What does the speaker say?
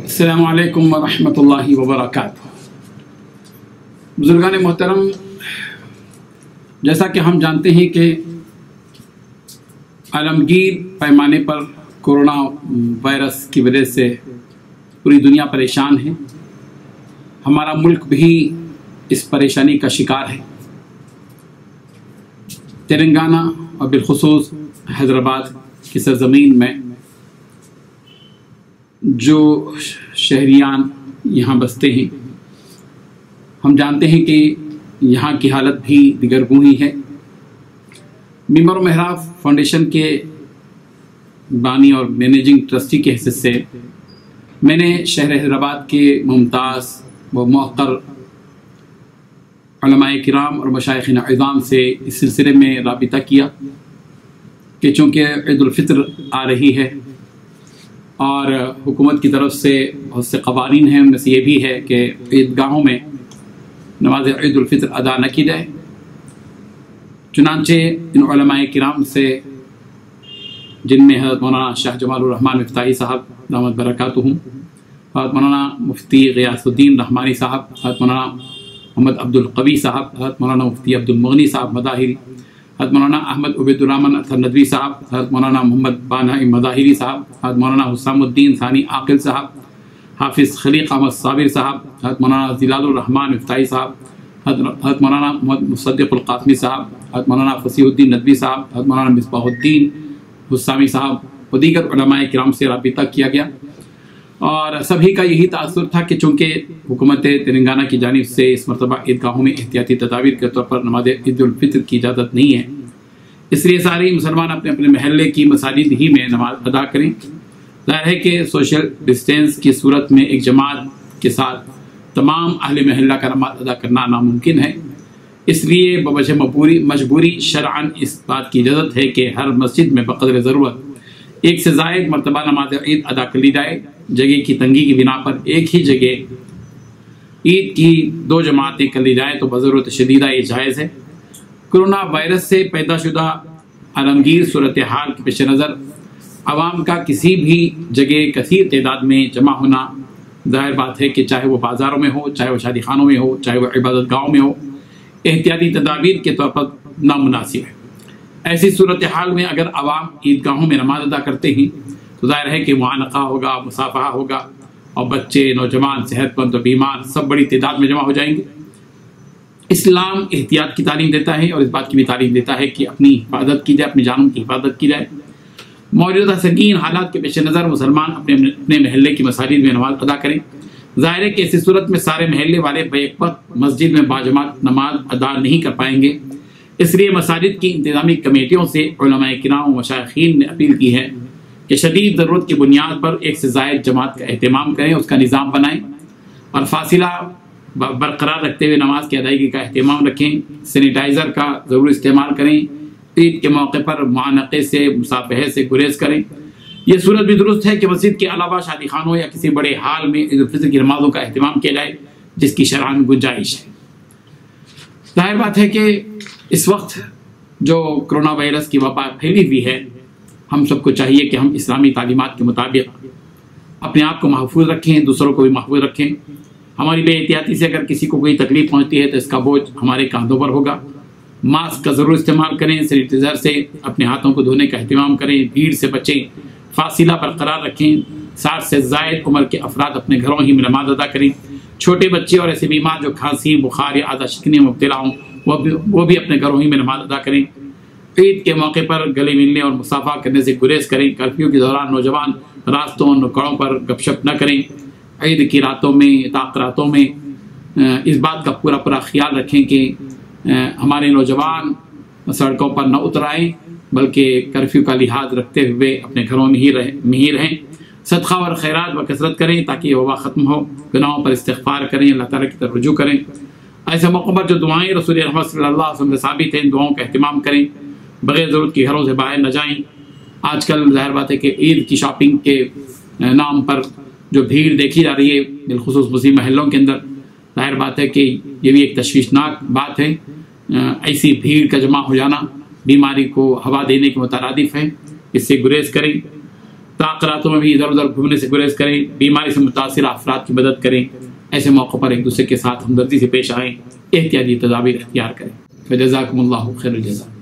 السلام علیکم ورحمۃ اللہ وبرکاتہ۔ بزرگان محترم، جیسا کہ ہم جانتے ہیں کہ عالمگیر پیمانے پر کورونا وائرس کی وجہ سے پوری دنیا پریشان ہے، ہمارا ملک بھی اس پریشانی کا شکار ہے۔ تلنگانہ اور بالخصوص حیدرآباد کی سرزمین میں جو شہریان یہاں بستے ہیں، ہم جانتے ہیں کہ یہاں کی حالت بھی دگرگوں ہی ہے۔ ممبر و محراب فاؤنڈیشن کے بانی اور مینیجنگ ٹرسٹی کے حیثیت سے میں نے شہر حیدرآباد کے ممتاز و موقر علماء کرام اور مشائخین اعظام سے اس سلسلے میں رابطہ کیا کہ چونکہ عید الفطر آ رہی ہے اور حکومت کی طرف سے بہت سے قوانین ہیں، ان میں سے یہ بھی ہے کہ عیدگاہوں میں نماز عید الفطر ادا نہ کی جائے۔ چنانچہ ان علماء کرام سے، جن میں حضرت مولانا شاہ جمال الرحمن مفتاحی صاحب دامت برکاتہم، حضرت مولانا مفتی غیاث الدین رحمانی صاحب، حضرت مولانا محمد عبد القوی صاحب، حضرت مولانا مفتی عبد المغنی صاحب مظاہری، حضرت مولانا احمد عبید الرحمن اطہر ندوی صاحب، حضرت مولانا محمد بانائی مظاہری صاحب، حضرت مولانا حسام الدین ثانی عاقل صاحب، حافظ خلیق احمد صابر صاحب، حضرت مولانا زلال الرحمن مفتاحی صاحب، حضرت مولانا محمد مصدق القاسمی صاحب، حضرت مولانا فصیح الدین ندوی صاحب، حضرت مولانا مصباح الدین حسامی صاحب و دیگر علماء کرام سے رابطہ کیا گیا، اور سبھی کا یہی تاثر تھا کہ چونکہ حکومت تلنگانہ کی جانب سے اس مرتبہ عیدگاہوں میں احتیاطی تدابیر کے طور پر نماز عید الفطر کی اجازت نہیں ہے، اس لیے سارے مسلمان اپنے اپنے محلے کی مساجد ہی میں نماز ادا کریں۔ ظاہر ہے کہ سوشل ڈسٹینس کی صورت میں ایک جماعت کے ساتھ تمام اہل محلہ کا نماز ادا کرنا ناممکن ہے، اس لیے بوجہ مجبوری شرعاً اس بات کی اجازت ہے کہ ہر مسجد میں بقدر ضرورت ایک سے زائد مرتبہ نماز عید ادا کر لی جائے۔ جگہ کی تنگی کی بنا پر ایک ہی جگہ عید کی 2 جماعتیں کر لی جائیں تو بضرورت شدیدہ یہ جائز ہے۔ کورونا وائرس سے پیدا شدہ عالمگیر صورتحال کے پیش نظر عوام کا کسی بھی جگہ کثیر تعداد میں جمع ہونا ظاہر بات ہے کہ چاہے وہ بازاروں میں ہو، چاہے وہ شادی خانوں میں ہو، چاہے وہ عبادت گاہوں میں ہو، احتیاطی تدابیر کے طور پر نامناسب ہے۔ ایسی صورتحال میں اگر عوام عیدگاہوں میں نماز ادا کرتے ہیں تو ظاہر ہے کہ معانقہ ہوگا، مصافحہ ہوگا، اور بچے، نوجوان، صحت مند و بیمار سب بڑی تعداد میں جمع ہو جائیں گے۔ اسلام احتیاط کی تعلیم دیتا ہے اور اس بات کی بھی تعلیم دیتا ہے کہ اپنی حفاظت کی جائے، اپنی جانوں کی حفاظت کی جائے۔ موجودہ سنگین حالات کے پیش نظر مسلمان اپنے محلے کی مساجد میں نماز ادا کریں۔ ظاہر ہے کہ ایسی صورت میں سارے محلے والے بیک وقت مسجد میں باجماعت نماز ادا نہیں کر پائیں گے، اس لیے مساجد کی انتظامی کمیٹیوں سے علماء کرام و مشائخین نے اپیل کی ہے کہ شدید ضرورت کی بنیاد پر ایک سے زائد جماعت کا اہتمام کریں، اس کا نظام بنائیں اور فاصلہ برقرار رکھتے ہوئے نماز کی ادائیگی کا اہتمام رکھیں۔ سینیٹائزر کا ضرور استعمال کریں۔ عید کے موقع پر معانقے سے، مصافحے سے گریز کریں۔ یہ صورت بھی درست ہے کہ مسجد کے علاوہ شادی خانوں یا کسی بڑے ہال میں عید الفطر کی نمازوں کا اہتمام کیا جائے، جس کی شرعاً گنجائش ہے۔ ظاہر بات ہے کہ اس وقت جو کرونا وائرس کی وبا پھیلی ہوئی ہے، ہم سب کو چاہیے کہ ہم اسلامی تعلیمات کے مطابق اپنے آپ کو محفوظ رکھیں، دوسروں کو بھی محفوظ رکھیں۔ ہماری بے احتیاطی سے اگر کسی کو کوئی تکلیف پہنچتی ہے تو اس کا بوجھ ہمارے کاندھوں پر ہوگا۔ ماسک کا ضرور استعمال کریں، سینیٹائزر سے اپنے ہاتھوں کو دھونے کا اہتمام کریں، بھیڑ سے بچیں، فاصلہ برقرار رکھیں۔ 60 سے زائد عمر کے افراد اپنے گھروں ہی میں نماز ادا کریں۔ چھوٹے بچے اور ایسے بیمار جو کھانسی، بخار یا اعضاء شکنی میں مبتلا ہوں وہ بھی اپنے گھروں ہی میں نماز ادا کریں۔ عید کے موقع پر گلے ملنے اور مصافحہ کرنے سے گریز کریں۔ کرفیو کے دوران نوجوان راستوں اور نکڑوں پر گپ شپ نہ کریں۔ عید کی راتوں میں، طاق راتوں میں اس بات کا پورا خیال رکھیں کہ ہمارے نوجوان سڑکوں پر نہ اترائیں، بلکہ کرفیو کا لحاظ رکھتے ہوئے اپنے گھروں میں ہی رہیں۔ صدقہ اور خیرات و کثرت کریں تاکہ یہ وبا ختم ہو۔ گناہوں پر استغفار کریں، اللہ تعالیٰ کی طرف رجوع کریں۔ ایسے موقع پر جو دعائیں رسول رحمت صلی اللہ علیہ وسلم سے ثابت ہیں، ان دعاؤں کا اہتمام کریں۔ بغیر ضرورت کے گھروں سے باہر نہ جائیں۔ آج کل ظاہر بات ہے کہ عید کی شاپنگ کے نام پر جو بھیڑ دیکھی جا رہی ہے، بالخصوص مسلم محلوں کے اندر، ظاہر بات ہے کہ یہ بھی ایک تشویشناک بات ہے۔ ایسی بھیڑ کا جمع ہو جانا بیماری کو ہوا دینے کے مترادف ہے، اس سے گریز کریں۔ تاخیراتوں میں بھی ادھر ادھر گھومنے سے گریز کریں، بیماری سے متاثرہ افراد کی مدد کریں، ایسے موقع پر ایک دوسرے کے ساتھ ہمدردی سے پیش آئیں، احتیاطی تدابیر اختیار کریں۔ فجزاکم اللہ خیر الجزا۔